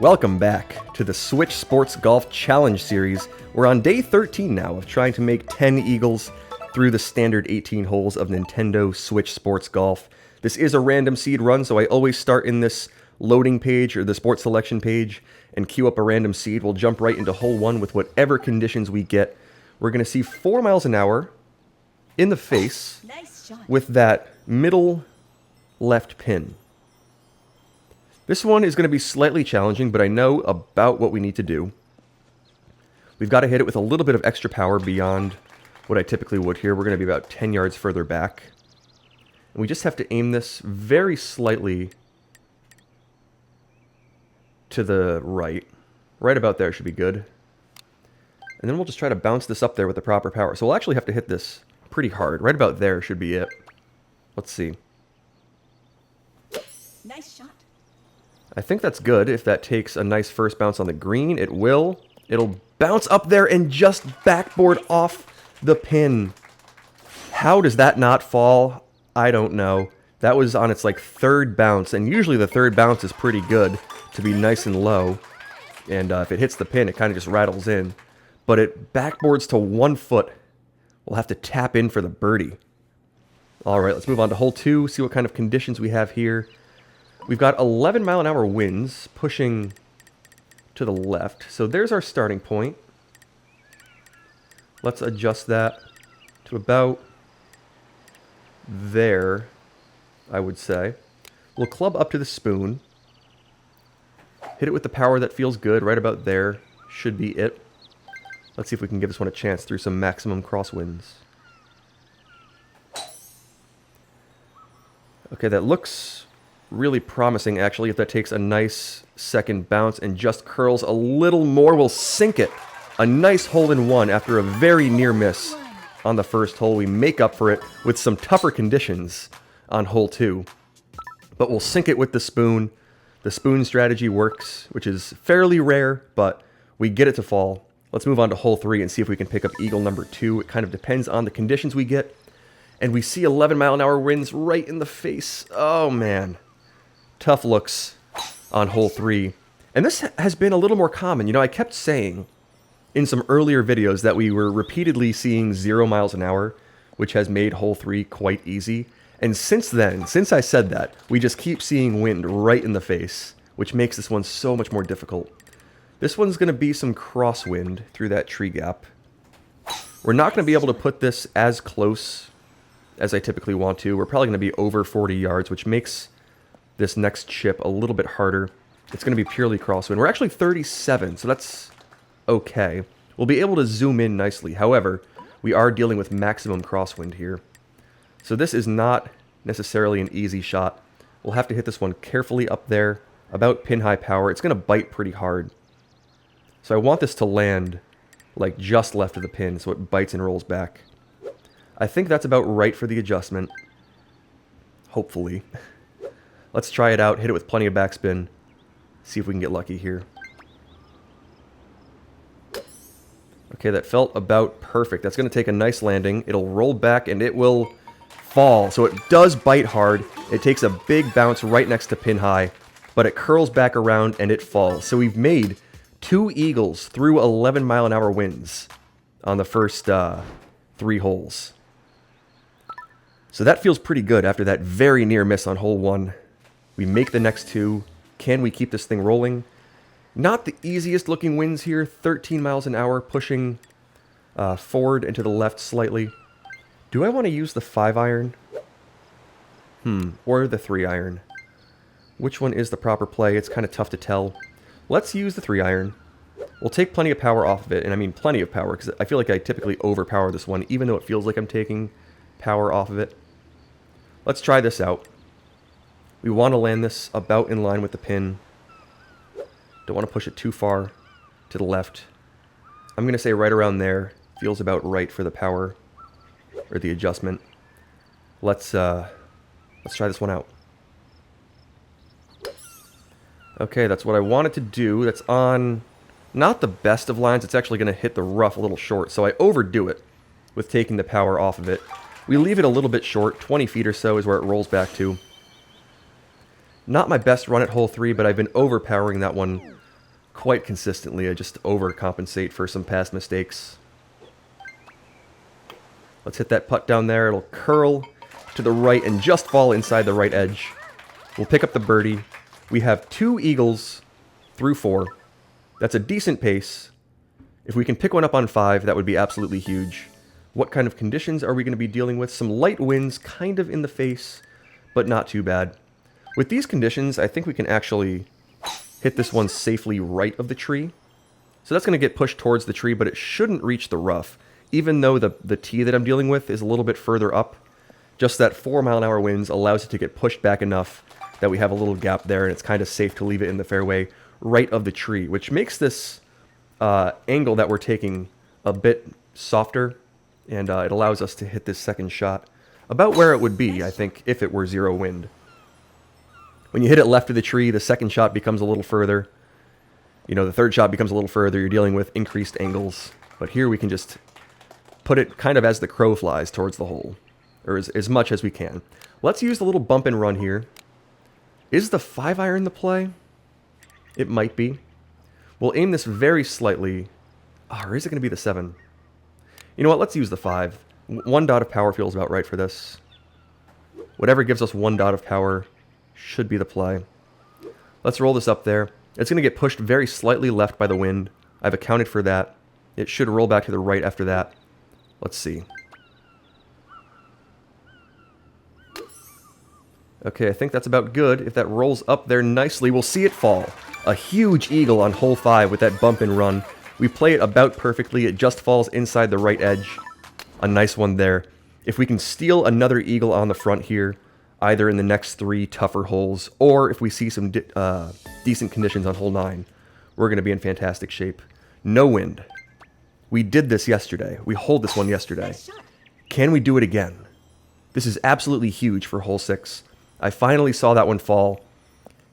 Welcome back to the Switch Sports Golf Challenge Series. We're on day 13 now of trying to make 10 eagles through the standard 18 holes of Nintendo Switch Sports Golf. This is a random seed run, so I always start in this loading page or the sports selection page and queue up a random seed. We'll jump right into hole 1 with whatever conditions we get. We're going to see 4 miles an hour in the face with that middle left pin. This one is going to be slightly challenging, but I know about what we need to do. We've got to hit it with a little bit of extra power beyond what I typically would here. We're going to be about 10 yards further back. And we just have to aim this very slightly to the right. Right about there should be good. And then we'll just try to bounce this up there with the proper power. So we'll actually have to hit this pretty hard. Right about there should be it. Let's see. Nice shot. I think that's good. If that takes a nice first bounce on the green, it will. It'll bounce up there and just backboard off the pin. How does that not fall? I don't know. That was on its third bounce, and usually the third bounce is pretty good to be nice and low. And if it hits the pin, it kind of just rattles in. But it backboards to 1 foot. We'll have to tap in for the birdie. All right, let's move on to hole 2, see what kind of conditions we have here. We've got 11 mile an hour winds pushing to the left. So there's our starting point. Let's adjust that to about there, I would say. We'll club up to the spoon. Hit it with the power that feels good. Right about there should be it. Let's see if we can give this one a chance through some maximum crosswinds. Okay, that looks really promising, actually. If that takes a nice second bounce and just curls a little more, we'll sink it. A nice hole-in-one after a very near miss on the first hole. We make up for it with some tougher conditions on hole 2. But we'll sink it with the spoon. The spoon strategy works, which is fairly rare, but we get it to fall. Let's move on to hole 3 and see if we can pick up eagle number 2. It kind of depends on the conditions we get. And we see 11 mile an hour winds right in the face. Oh, man. Tough looks on hole 3. And this has been a little more common. You know, I kept saying in some earlier videos that we were repeatedly seeing 0 miles an hour, which has made hole 3 quite easy. And since then, since I said that, we just keep seeing wind right in the face, which makes this one so much more difficult. This one's going to be some crosswind through that tree gap. We're not going to be able to put this as close as I typically want to. We're probably going to be over 40 yards, which makes this next chip a little bit harder. It's going to be purely crosswind. We're actually 37, so that's okay. We'll be able to zoom in nicely. However, we are dealing with maximum crosswind here. So this is not necessarily an easy shot. We'll have to hit this one carefully up there, about pin-high power. It's going to bite pretty hard. So I want this to land just left of the pin, so it bites and rolls back. I think that's about right for the adjustment. Hopefully. Let's try it out, hit it with plenty of backspin, see if we can get lucky here. Okay, that felt about perfect. That's going to take a nice landing. It'll roll back and it will fall. So it does bite hard. It takes a big bounce right next to pin high, but it curls back around and it falls. So we've made 2 eagles through 11 mile an hour winds on the first 3 holes. So that feels pretty good after that very near miss on hole 1. We make the next 2. Can we keep this thing rolling? Not the easiest looking winds here. 13 miles an hour pushing forward and to the left slightly. Do I want to use the 5-iron? Or the 3-iron? Which one is the proper play? It's kind of tough to tell. Let's use the 3-iron. We'll take plenty of power off of it. And I mean plenty of power, because I feel like I typically overpower this one, even though it feels like I'm taking power off of it. Let's try this out. We want to land this about in line with the pin. Don't want to push it too far to the left. I'm going to say right around there. Feels about right for the power or the adjustment. Let's try this one out. Okay, that's what I wanted to do. That's on not the best of lines. It's actually going to hit the rough a little short, so I overdo it with taking the power off of it. We leave it a little bit short. 20 feet or so is where it rolls back to. Not my best run at hole 3, but I've been overpowering that one quite consistently. I just overcompensate for some past mistakes. Let's hit that putt down there. It'll curl to the right and just fall inside the right edge. We'll pick up the birdie. We have 2 eagles through 4. That's a decent pace. If we can pick one up on 5, that would be absolutely huge. What kind of conditions are we going to be dealing with? Some light winds kind of in the face, but not too bad. With these conditions, I think we can actually hit this one safely right of the tree. So that's going to get pushed towards the tree, but it shouldn't reach the rough, even though the tee that I'm dealing with is a little bit further up. Just that 4-mile-an-hour winds allows it to get pushed back enough that we have a little gap there, and it's kind of safe to leave it in the fairway right of the tree, which makes this angle that we're taking a bit softer, and it allows us to hit this second shot about where it would be, I think, if it were 0 wind. When you hit it left of the tree, the second shot becomes a little further. You know, the third shot becomes a little further. You're dealing with increased angles. But here we can just put it kind of as the crow flies towards the hole, or as much as we can. Let's use the little bump and run here. Is the 5-iron the play? It might be. We'll aim this very slightly. Oh, or is it going to be the 7? You know what? Let's use the 5. 1 dot of power feels about right for this. Whatever gives us 1 dot of power should be the play. Let's roll this up there. It's going to get pushed very slightly left by the wind. I've accounted for that. It should roll back to the right after that. Let's see. Okay, I think that's about good. If that rolls up there nicely, we'll see it fall. A huge eagle on hole 5 with that bump and run. We play it about perfectly. It just falls inside the right edge. A nice one there. If we can steal another eagle on the front here, either in the next 3 tougher holes, or if we see some decent conditions on hole 9, we're going to be in fantastic shape. No wind. We did this yesterday. We holed this one yesterday. Can we do it again? This is absolutely huge for hole 6. I finally saw that one fall.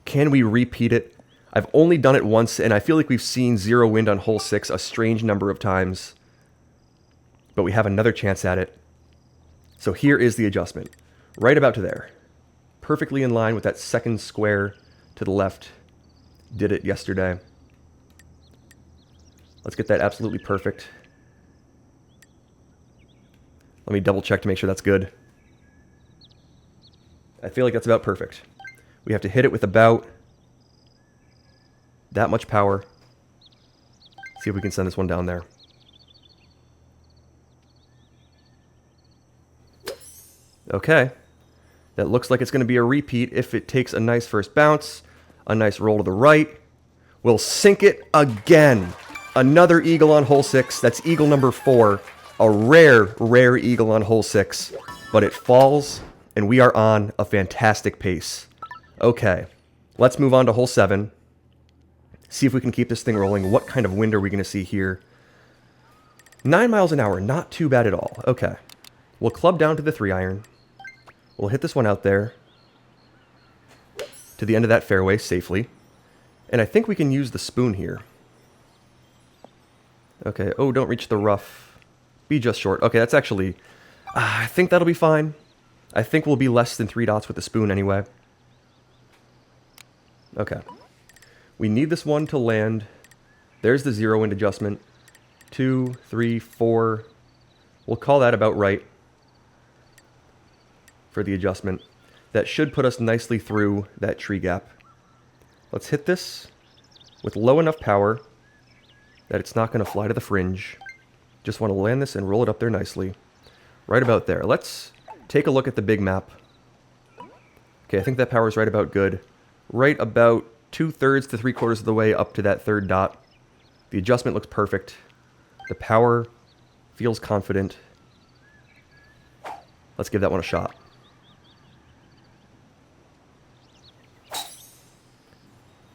Can we repeat it? I've only done it once, and I feel like we've seen 0 wind on hole 6 a strange number of times. But we have another chance at it. So here is the adjustment. Right about to there. Perfectly in line with that second square to the left. Did it yesterday. Let's get that absolutely perfect. Let me double check to make sure that's good. I feel like that's about perfect. We have to hit it with about that much power. See if we can send this one down there. Okay. That looks like it's going to be a repeat if it takes a nice first bounce, a nice roll to the right. We'll sink it again. Another eagle on hole 6. That's eagle number 4. A rare eagle on hole 6. But it falls, and we are on a fantastic pace. Okay, let's move on to hole 7. See if we can keep this thing rolling. What kind of wind are we going to see here? 9 miles an hour, not too bad at all. Okay, we'll club down to the 3-iron. We'll hit this one out there to the end of that fairway safely. And I think we can use the spoon here. Okay, oh, don't reach the rough. Be just short. Okay, that's actually... I think that'll be fine. I think we'll be less than 3 dots with the spoon anyway. Okay. We need this one to land. There's the 0 wind adjustment. 2, 3, 4. We'll call that about right for the adjustment. That should put us nicely through that tree gap. Let's hit this with low enough power that it's not going to fly to the fringe. Just want to land this and roll it up there nicely. Right about there. Let's take a look at the big map. Okay, I think that power is right about good. Right about 2/3 to 3/4 of the way up to that 3rd dot. The adjustment looks perfect. The power feels confident. Let's give that one a shot.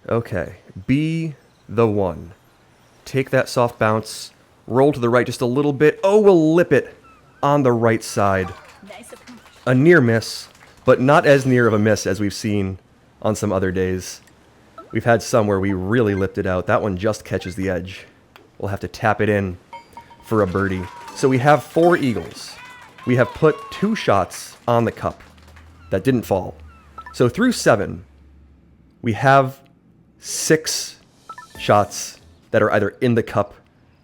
Okay, be the one. Take that soft bounce, roll to the right just a little bit. Oh, we'll lip it on the right side. A near miss, but not as near of a miss as we've seen on some other days. We've had some where we really lipped it out. That one just catches the edge. We'll have to tap it in for a birdie. So we have 4 eagles. We have put 2 shots on the cup that didn't fall. So through 7, we have 6 shots that are either in the cup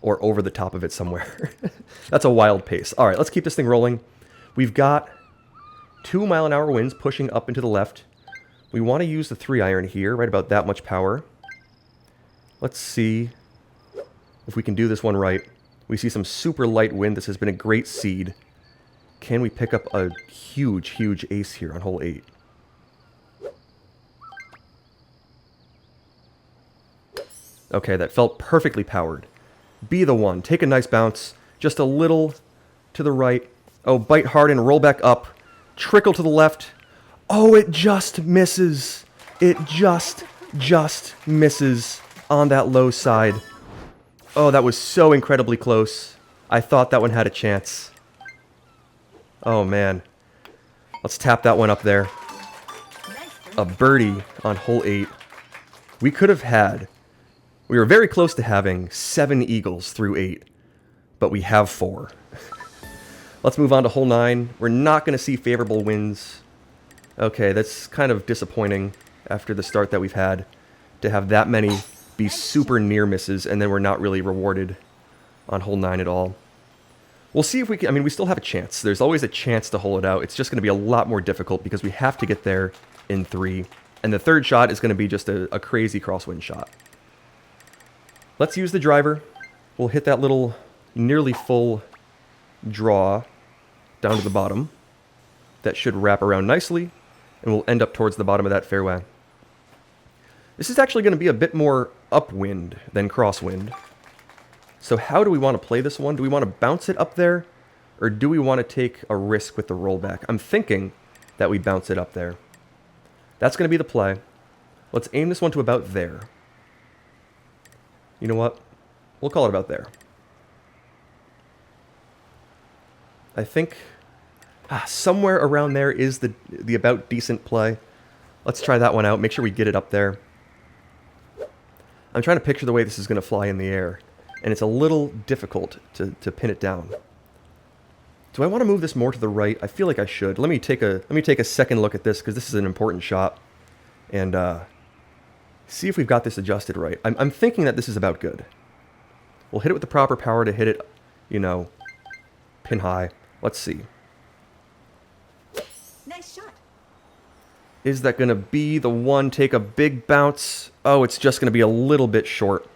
or over the top of it somewhere. That's a wild pace. All right, let's keep this thing rolling. We've got 2-mile-an-hour winds pushing up into the left. We want to use the 3-iron here, right about that much power. Let's see if we can do this one right. We see some super light wind. This has been a great seed. Can we pick up a huge, huge ace here on hole 8? Okay, that felt perfectly powered. Be the one. Take a nice bounce. Just a little to the right. Oh, bite hard and roll back up. Trickle to the left. Oh, it just misses. It just misses on that low side. Oh, that was so incredibly close. I thought that one had a chance. Oh, man. Let's tap that one up there. A birdie on hole 8. We could have had... We were very close to having 7 eagles through 8, but we have 4. Let's move on to hole 9. We're not going to see favorable winds. Okay, that's kind of disappointing after the start that we've had, to have that many be super near misses, and then we're not really rewarded on hole 9 at all. We'll see if we can... I mean, we still have a chance. There's always a chance to hole it out. It's just going to be a lot more difficult because we have to get there in 3. And the third shot is going to be just a crazy crosswind shot. Let's use the driver. We'll hit that little nearly full draw down to the bottom. That should wrap around nicely, and we'll end up towards the bottom of that fairway. This is actually going to be a bit more upwind than crosswind. So how do we want to play this one? Do we want to bounce it up there, or do we want to take a risk with the rollback? I'm thinking that we bounce it up there. That's going to be the play. Let's aim this one to about there. You know what? We'll call it about there. I think somewhere around there is the about decent play. Let's try that one out. Make sure we get it up there. I'm trying to picture the way this is going to fly in the air, and it's a little difficult to pin it down. Do I want to move this more to the right? I feel like I should. Let me take a second look at this, because this is an important shot, and see if we've got this adjusted right. I'm thinking that this is about good. We'll hit it with the proper power to hit it, you know, pin high. Let's see. Nice shot. Is that going to be the one? Take a big bounce. Oh, it's just going to be a little bit short.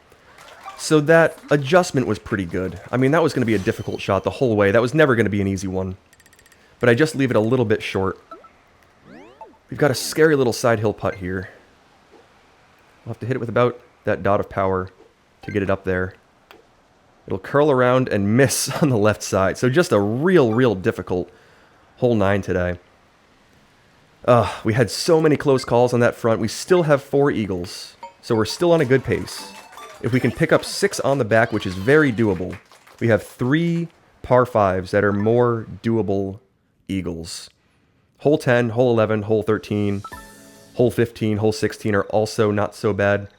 So that adjustment was pretty good. I mean, that was going to be a difficult shot the whole way. That was never going to be an easy one. But I just leave it a little bit short. We've got a scary little side hill putt here. We'll have to hit it with about that dot of power to get it up there. It'll curl around and miss on the left side. So just a real difficult hole 9 today. We had so many close calls on that front. We still have 4 eagles, so we're still on a good pace. If we can pick up 6 on the back, which is very doable, we have 3 par 5s that are more doable eagles. Hole 10, hole 11, hole 13, hole 15, hole 16 are also not so bad.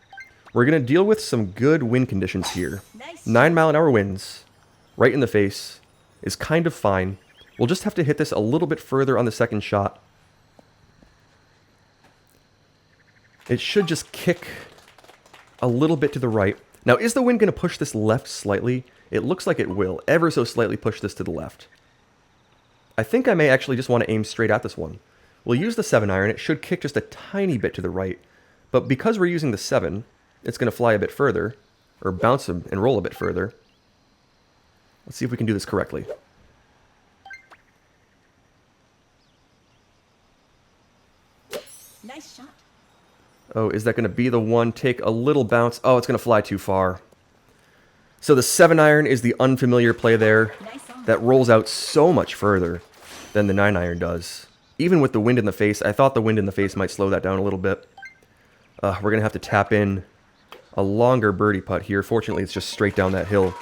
We're going to deal with some good wind conditions here. 9-mile-an-hour winds, right in the face, is kind of fine. We'll just have to hit this a little bit further on the second shot. It should just kick a little bit to the right. Now, is the wind going to push this left slightly? It looks like it will, ever so slightly push this to the left. I think I may actually just want to aim straight at this one. We'll use the 7-iron. It should kick just a tiny bit to the right. But because we're using the 7, it's going to fly a bit further, or bounce and roll a bit further. Let's see if we can do this correctly. Nice shot. Oh, is that going to be the one? Take a little bounce. Oh, it's going to fly too far. So the 7-iron is the unfamiliar play there. That rolls out so much further than the 9-iron does. Even with the wind in the face, I thought the wind in the face might slow that down a little bit. We're going to have to tap in a longer birdie putt here. Fortunately, it's just straight down that hill.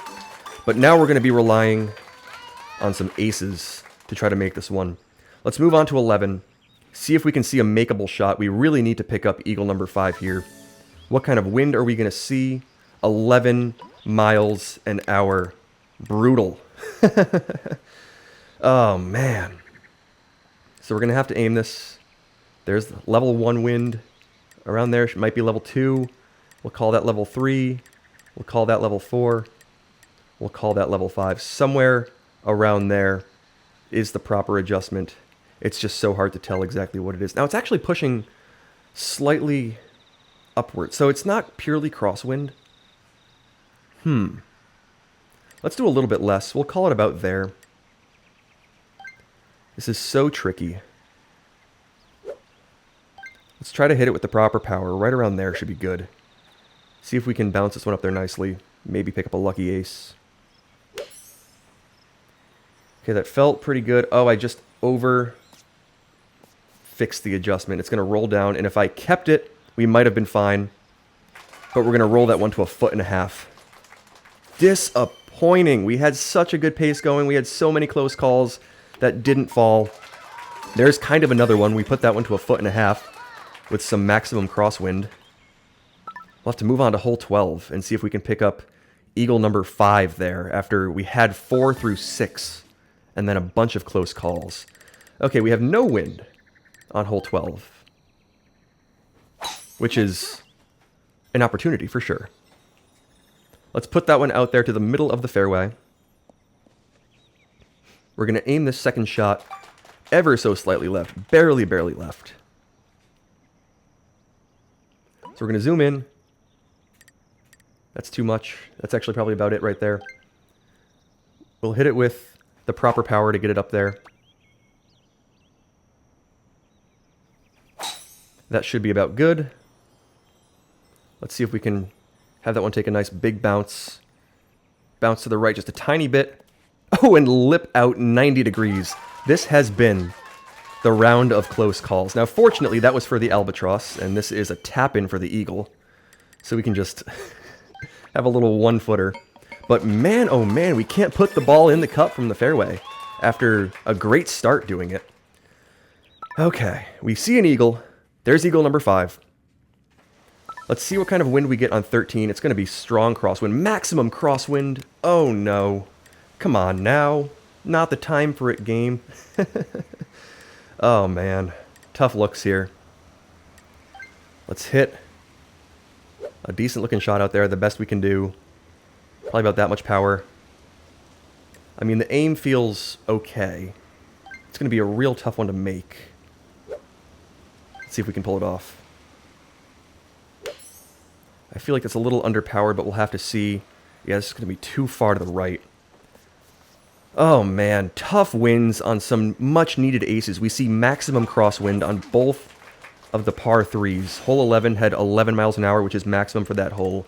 But now we're going to be relying on some aces to try to make this one. Let's move on to 11. See if we can see a makeable shot. We really need to pick up eagle number 5 here. What kind of wind are we going to see? 11 miles an hour. Brutal. Oh, man. So we're going to have to aim this. There's level 1 wind around there. It might be level 2. We'll call that level 3. We'll call that level 4. We'll call that level 5. Somewhere around there is the proper adjustment. It's just so hard to tell exactly what it is. Now, it's actually pushing slightly upward, so it's not purely crosswind. Let's do a little bit less. We'll call it about there. This is so tricky. Let's try to hit it with the proper power. Right around there should be good. See if we can bounce this one up there nicely. Maybe pick up a lucky ace. Okay, that felt pretty good. Oh, I just fixed the adjustment. It's going to roll down, and if I kept it, we might have been fine. But we're going to roll that one to 1.5 feet. Disappointing. We had such a good pace going. We had so many close calls that didn't fall. There's kind of another one. We put that one to 1.5 feet with some maximum crosswind. We'll have to move on to hole 12 and see if we can pick up eagle number 5 there after we had 4 through 6 and then a bunch of close calls. Okay, we have no wind on hole 12, which is an opportunity for sure. Let's put that one out there to the middle of the fairway. We're going to aim this second shot ever so slightly left, barely left. So we're going to zoom in. That's too much. That's actually probably about it right there. We'll hit it with the proper power to get it up there. That should be about good. Let's see if we can have that one take a nice big bounce. Bounce to the right just a tiny bit. Oh, and lip out 90 degrees. This has been the round of close calls. Now, fortunately, that was for the albatross, and this is a tap-in for the eagle. So we can just have a little one-footer. But man, oh man, we can't put the ball in the cup from the fairway after a great start doing it. Okay, we see an eagle. There's eagle number 5. Let's see what kind of wind we get on 13. It's going to be strong crosswind. Maximum crosswind. Oh no. Come on now. Not the time for it, game. Oh man. Tough looks here. Let's hit a decent looking shot out there. The best we can do. Probably about that much power. I mean, the aim feels okay. It's going to be a real tough one to make. Let's see if we can pull it off. I feel like it's a little underpowered, but we'll have to see. Yeah, this is going to be too far to the right. Oh man, tough wins on some much needed aces. We see maximum crosswind on both of the par 3s. Hole 11 had 11 miles an hour, which is maximum for that hole.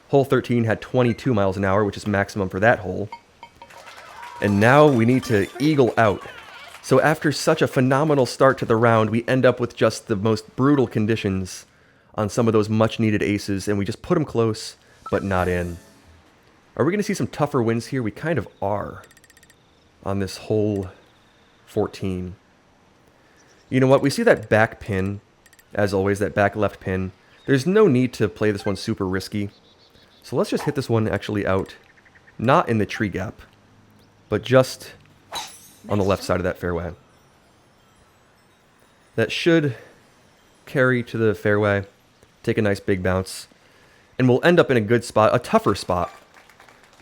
Hole 13 had 22 miles an hour, which is maximum for that hole. And now we need to eagle out. So after such a phenomenal start to the round, we end up with just the most brutal conditions on some of those much needed aces, and we just put them close, but not in. Are we going to see some tougher wins here? We kind of are on this hole 14. You know what? We see that back pin, as always, that back left pin. There's no need to play this one super risky. So let's just hit this one actually out, not in the tree gap, but just on the left side of that fairway. That should carry to the fairway, take a nice big bounce, and we'll end up in a good spot, a tougher spot.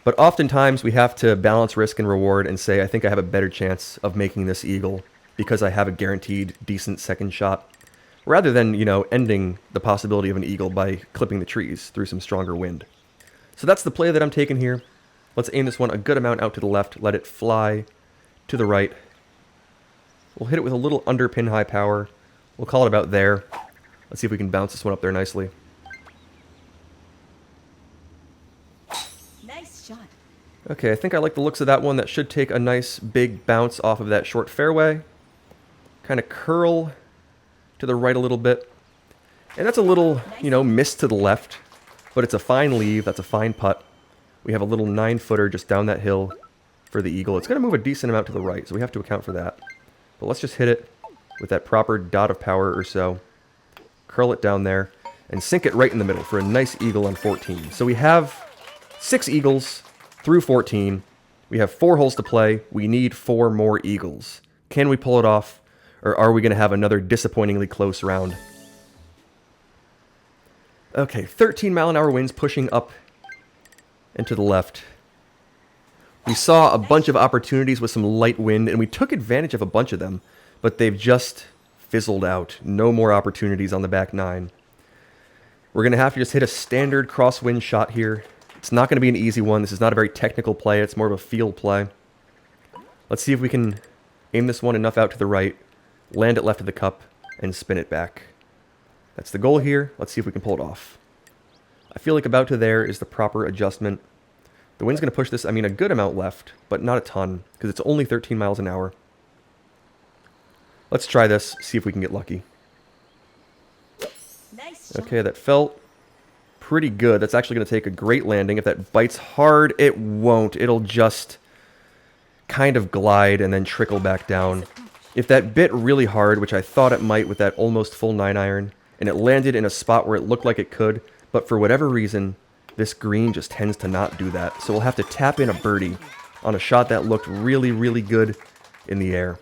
But oftentimes we have to balance risk and reward and say, I think I have a better chance of making this eagle because I have a guaranteed decent second shot, rather than, you know, ending the possibility of an eagle by clipping the trees through some stronger wind. So that's the play that I'm taking here. Let's aim this one a good amount out to the left, let it fly to the right. We'll hit it with a little under pin high power. We'll call it about there. Let's see if we can bounce this one up there nicely. Nice shot. Okay, I think I like the looks of that one. That should take a nice big bounce off of that short fairway. Kind of curl to the right a little bit. And that's a little, you know, miss to the left. But it's a fine leave. That's a fine putt. We have a little 9-footer just down that hill for the eagle. It's going to move a decent amount to the right, so we have to account for that. But let's just hit it with that proper dot of power or so. Curl it down there and sink it right in the middle for a nice eagle on 14. So we have 6 eagles through 14. We have 4 holes to play. We need 4 more eagles. Can we pull it off, or are we going to have another disappointingly close round? Okay, 13-mile-an-hour winds pushing up and to the left. We saw a bunch of opportunities with some light wind, and we took advantage of a bunch of them, but they've just fizzled out. No more opportunities on the back nine. We're going to have to just hit a standard crosswind shot here. It's not going to be an easy one. This is not a very technical play. It's more of a field play. Let's see if we can aim this one enough out to the right, land it left of the cup, and spin it back. That's the goal here. Let's see if we can pull it off. I feel like about to there is the proper adjustment. The wind's going to push this, I mean, a good amount left, but not a ton, because it's only 13 miles an hour. Let's try this, see if we can get lucky. Nice. Okay, that felt pretty good. That's actually going to take a great landing. If that bites hard, it won't. It'll just kind of glide and then trickle back down. If that bit really hard, which I thought it might with that almost full 9-iron, and it landed in a spot where it looked like it could, but for whatever reason, this green just tends to not do that. So we'll have to tap in a birdie on a shot that looked really, really good in the air.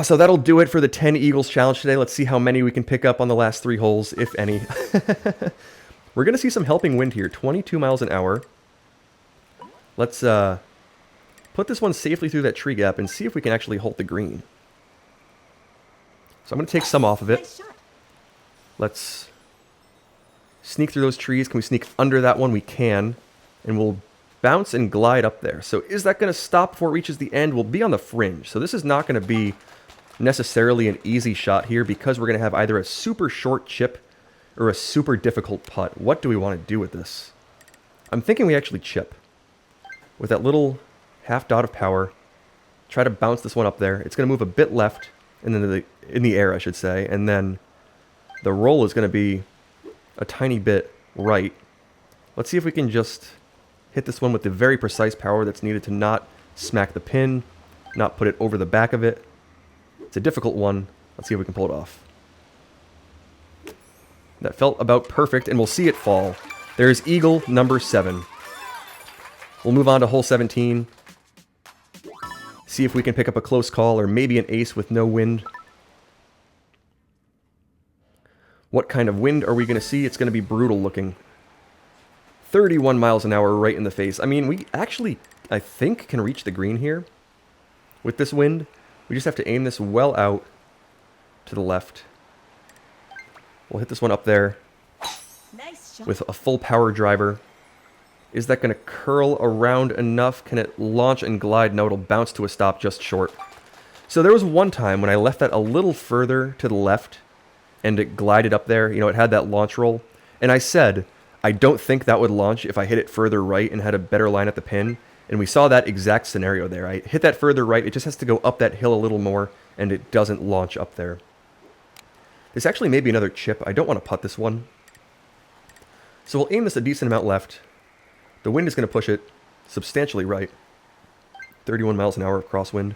So that'll do it for the 10 Eagles challenge today. Let's see how many we can pick up on the last 3 holes, if any. We're going to see some helping wind here, 22 miles an hour. Let's put this one safely through that tree gap and see if we can actually hold the green. So I'm going to take some off of it. Nice shot. Let's sneak through those trees. Can we sneak under that one? We can. And we'll bounce and glide up there. So is that going to stop before it reaches the end? We'll be on the fringe. So this is not going to be necessarily an easy shot here because we're going to have either a super short chip or a super difficult putt. What do we want to do with this? I'm thinking we actually chip. With that little half dot of power, try to bounce this one up there. It's going to move a bit left, and then in the air, I should say, and then the roll is going to be a tiny bit right. Let's see if we can just hit this one with the very precise power that's needed to not smack the pin, not put it over the back of it. It's a difficult one. Let's see if we can pull it off. That felt about perfect, and we'll see it fall. There's eagle number 7. We'll move on to hole 17. See if we can pick up a close call or maybe an ace with no wind. What kind of wind are we going to see? It's going to be brutal looking. 31 miles an hour right in the face. I mean, we actually, I think, can reach the green here with this wind. We just have to aim this well out to the left. We'll hit this one up there Nice shot. with a full power driver. Is that going to curl around enough? Can it launch and glide? No, it'll bounce to a stop just short. So there was one time when I left that a little further to the left and it glided up there. You know, it had that launch roll. And I said, I don't think that would launch if I hit it further right and had a better line at the pin. And we saw that exact scenario there. I hit that further right. It just has to go up that hill a little more and it doesn't launch up there. This actually may be another chip. I don't want to putt this one. So we'll aim this a decent amount left. The wind is going to push it substantially right. 31 miles an hour of crosswind.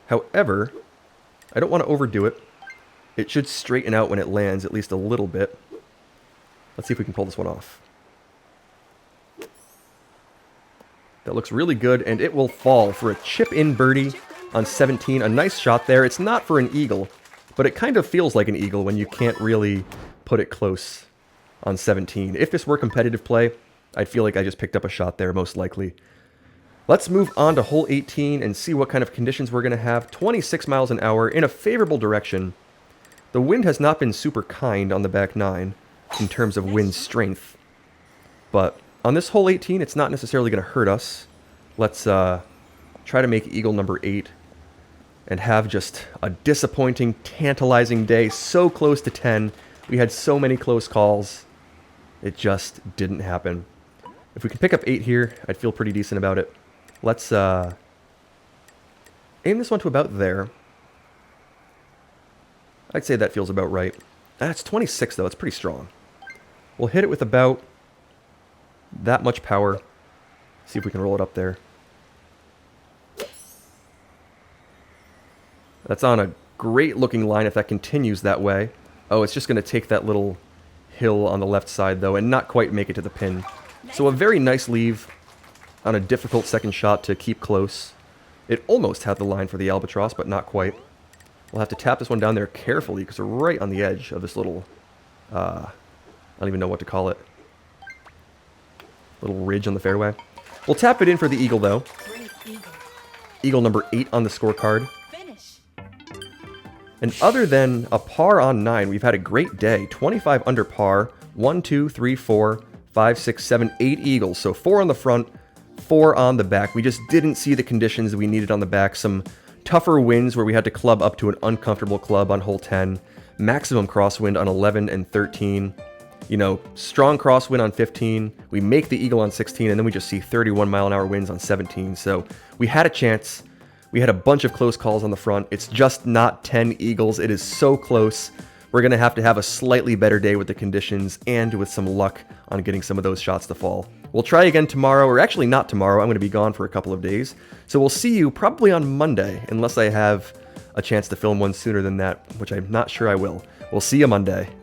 However, I don't want to overdo it. It should straighten out when it lands at least a little bit. Let's see if we can pull this one off. That looks really good, and it will fall for a chip-in birdie on 17. A nice shot there. It's not for an eagle, but it kind of feels like an eagle when you can't really put it close on 17. If this were competitive play, I'd feel like I just picked up a shot there, most likely. Let's move on to hole 18 and see what kind of conditions we're going to have. 26 miles an hour in a favorable direction. The wind has not been super kind on the back 9 in terms of wind strength. But on this hole 18, it's not necessarily going to hurt us. Let's try to make eagle number 8 and have just a disappointing, tantalizing day. So close to 10. We had so many close calls. It just didn't happen. If we can pick up 8 here, I'd feel pretty decent about it. Let's aim this one to about there. I'd say that feels about right. That's 26 though, it's pretty strong. We'll hit it with about that much power. See if we can roll it up there. That's on a great looking line if that continues that way. Oh, it's just going to take that little hill on the left side though and not quite make it to the pin. So a very nice leave on a difficult second shot to keep close. It almost had the line for the albatross, but not quite. We'll have to tap this one down there carefully because we're right on the edge of this little I don't even know what to call it. Little ridge on the fairway. We'll tap it in for the eagle, though. Great eagle. Eagle number 8 on the scorecard. Finish. And other than a par on 9, we've had a great day. 25 under par. 1, 2, 3, 4, 5, 6, 7, 8 eagles. So 4 on the front, 4 on the back. We just didn't see the conditions that we needed on the back. Some tougher winds where we had to club up to an uncomfortable club on hole 10. Maximum crosswind on 11 and 13. You know, strong crosswind on 15. We make the eagle on 16, and then we just see 31 mile an hour winds on 17. So we had a chance. We had a bunch of close calls on the front. It's just not 10 eagles. It is so close. We're going to have a slightly better day with the conditions and with some luck on getting some of those shots to fall. We'll try again tomorrow, or actually not tomorrow. I'm going to be gone for a couple of days. So we'll see you probably on Monday, unless I have a chance to film one sooner than that, which I'm not sure I will. We'll see you Monday.